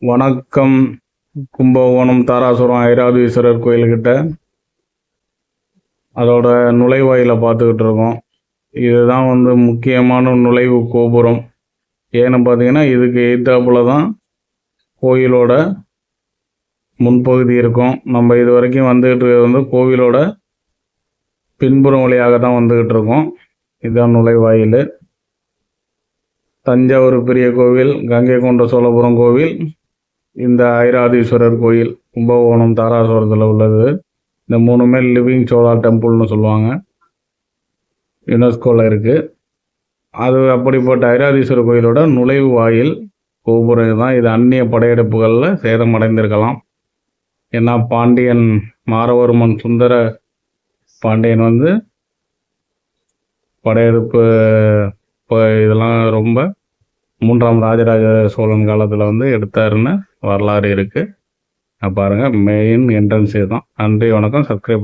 வணக்கம். கும்பகோணம் தாராசுரம் ஐராதீஸ்வரர் கோயில்கிட்ட அதோட நுழைவாயில பார்த்துக்கிட்டு இருக்கோம். இதுதான் முக்கியமான நுழைவு கோபுரம். ஏன்னு பார்த்தீங்கன்னா இதுக்கு எதிர்த்தாப்புல தான் கோயிலோட முன்பகுதி இருக்கும். நம்ம இது வரைக்கும் வந்துக்கிட்டு இருக்கிறது கோவிலோட பின்புறம் வழியாக தான் வந்துக்கிட்டு இருக்கோம். இதுதான் நுழைவாயில். தஞ்சாவூர் பெரிய கோவில், கங்கை கொண்ட சோழபுரம் கோவில், இந்த ஐராதீஸ்வரர் கோயில் கும்பகோணம் தாராசுரத்தில் உள்ளது. இந்த மூணுமே லிவிங் சோழா டெம்பிள்னு சொல்லுவாங்க, யுனெஸ்கோவில் இருக்குது. அது அப்படிப்பட்ட ஐராதீஸ்வரர் கோயிலோட நுழைவு வாயில் கோபுரம் தான். இது அந்நிய படையெடுப்புகளில் சேதமடைந்திருக்கலாம். ஏன்னா பாண்டியன் மாரவர்மன் சுந்தர பாண்டியன் படையெடுப்பு இதெல்லாம் ரொம்ப 3ஆம் ராஜராஜ சோழன் காலத்தில் எடுத்தாருன்னு வரலாறு இருக்குது. பாருங்கள், மெயின் என்ட்ரன்ஸே தான். நன்றி, வணக்கம். சப்ஸ்கிரைப்